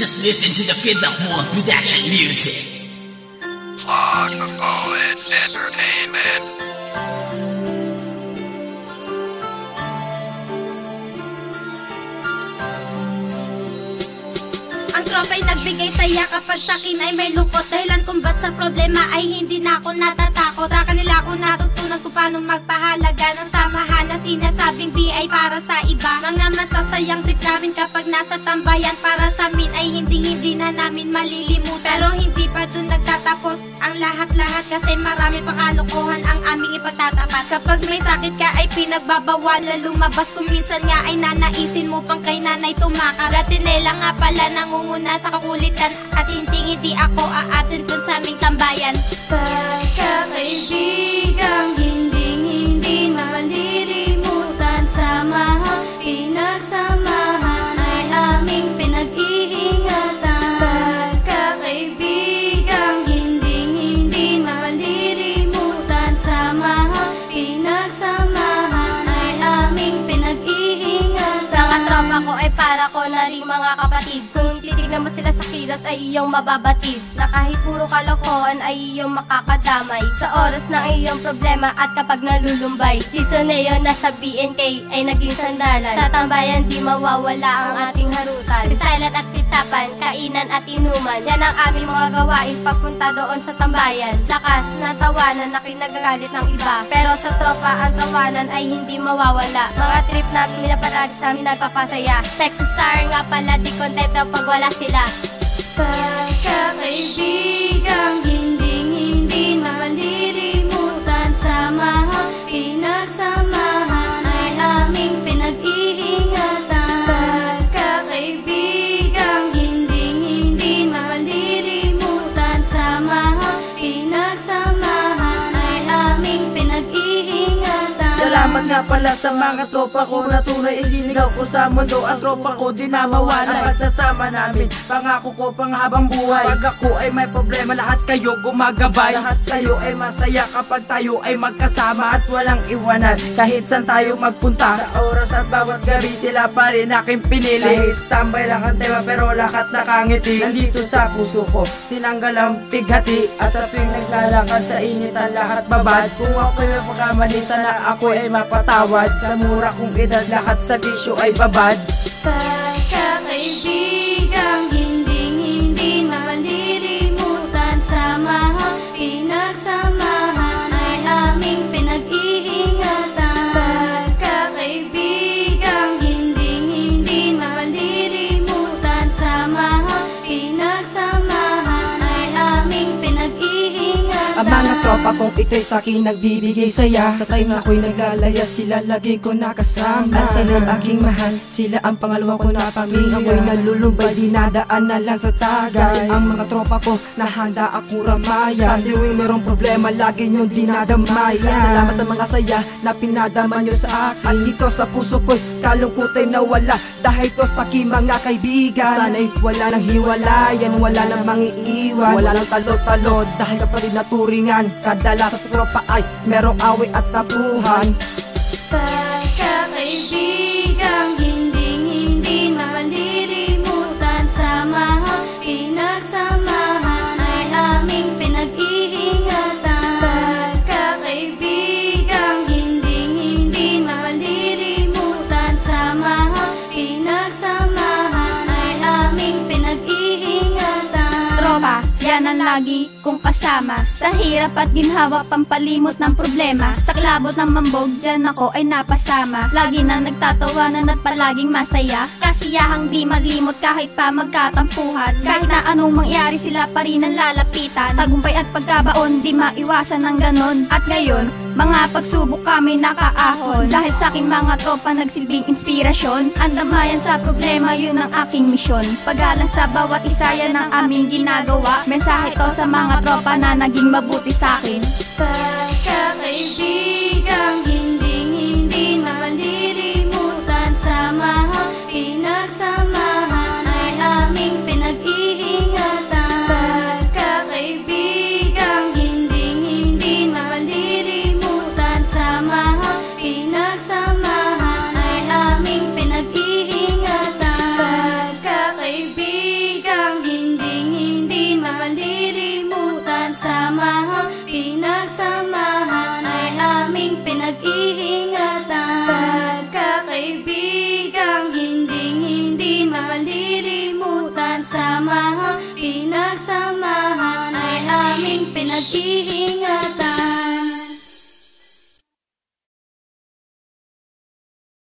Just listen to the Kidnap More production music. Flock of Poets Entertainment. Ang tropa'y nagbigay saya kapag sa'kin ay may lungkot. Dahilan kung ba't sa problema ay hindi na ako natatakot. Sa kanila ako natutunan kung paano magpahalaga ng samahan na sinasabing BI para sa iba. Mga masasayang trip namin kapag nasa tambayan, para sa amin ay hindi na namin malilimutan. Pero hindi pa dun nagtatapos ang lahat-lahat, kasi marami pang kalokohan ang aming ipagtatapat. Kapag may sakit ka ay pinagbabawalan lumabas, kung minsan nga ay nanaisin mo pang kay nanay tumakas. Ratinela nga pala nangunguna sa kakulitan, at hindi ako a-absent dun sa aming tambayan. Pagkakaibigang hindi malilimutan, sa mga pinagsamahan ay aming pinag-iingatan. Pagkakaibigang hindi malilimutan, sa mga pinagsamahan ay aming pinag-iingatan. Mga tropa ko ay para ko na rin mga kapatid. Kung titignan mo sila sa kilos ay iyong mababatid, na kahit puro kalokohan ay iyong makakadamay sa oras ng iyong problema at kapag nalulumbay. Si Soneo na sa BNK ay naging sandalan, sa tambayan di mawawala ang ating harutan. Si Silent at Titapan, kainan at inuman, yan ang aming mga gawain pagpunta doon sa tambayan. Lakas na tawanan na kinagagalit ng iba, pero sa tropa ang tawanan ay hindi mawawala. Mga trip namin na palagi sa amin nagpapasaya. Sexy star nga pala, di kontento pag wala sila. Pagkakaibigang hindi malilimutan, sa mga pinagsamahan ay aming pinag-iingatan. Pagkakaibigang hindi malilimutan, sa mga pinagsamahan ay aming pinag-iingatan. Salamat nga pala sa mga tropa ko na tunay isinigaw ko sa mundo. Ang tropa ko di na mawala, ang pagsasama namin pangako ko pang habang buhay. Pag ako ay may problema, lahat kayo gumagabay. Lahat kayo ay masaya kapag tayo ay magkasama at walang iwanan. Kahit saan tayo magpunta, sa oras at bawat gabi sila pa rin aking pinili. Kahit tambay lang ang tema pero lahat nakangiti. Nandito sa puso ko tinanggal ang pighati, at sa tuwing naglalakad sa initan lahat babad. Kung ako'y may pagkamali sana ako ay mapatawad. Sa mura kong edad lahat sa bisyo ay babad. Pagkakaibigang hindi malilimutan, sa mga pinagsamahan ay aming pinag-iingatan. Pagkakaibigang hindi malilimutan, sa mga pinagsamahan ay aming pinag-iingatan. Ang mga tropa kong ika'y sa'kin nagbibigay saya. Sa time na ako'y naglalaya, sila lagi ko nakasama. At sana'y aking mahal, sila ang pangalawa ko na pamilya. Ako'y nalulumbay, dinadaan na lang sa tagay. Ang mga tropa ko na handa akong ramaya. Sa tuwing merong problema, lagi niyong dinadamaya. Salamat sa mga saya na pinadama niyo sa akin. At dito sa puso ko'y kalungkot ay nawala, dahil ko sa aking mga kaibigan. Sana'y wala nang hiwalayan, wala nang mangiiwan, wala nang talo-talo, dahil kapatid na turingan. Kadalasan sa tropa ay merong away at tapuhan. Pagkakaibigang hindi malilimutan, sa mga pinagsamahan ay aming pinag-iingatan. Pagkakaibigang hindi malilimutan, sa mga pinagsamahan ay aming pinag-iingatan. Tropa, yan ang lagi kong kasama, sa hirap at ginhawa pampalimot ng problema. Sa klabot ng mambog, dyan ako ay napasama. Lagi nang nagtatawanan at palaging masaya. Kasiyahang di maglimot kahit pa magkatampuhan. Kahit na anong mangyari sila pa rin ang lalapitan. Tagumpay at pagkabaon, di maiwasan ng ganon. At ngayon, mga pagsubok kami nakaahon, dahil sa aking mga tropa nagsilbing inspirasyon. Andamayan sa problema, yun ang aking misyon. Paggalang sa bawat isa, yan ang aming ginagawa. Mensahe to sa mga tropa na naging mabuti sa'kin. Pagkakaibigang hindi malilimutan, sa mga pinagsamahan ay aming pinag-iingatan. Pagkakaibigang hindi malilimutan, sa mga pinagsamahan ay aming pinag-iingatan. Pagkakaibigang pinag-iingatan.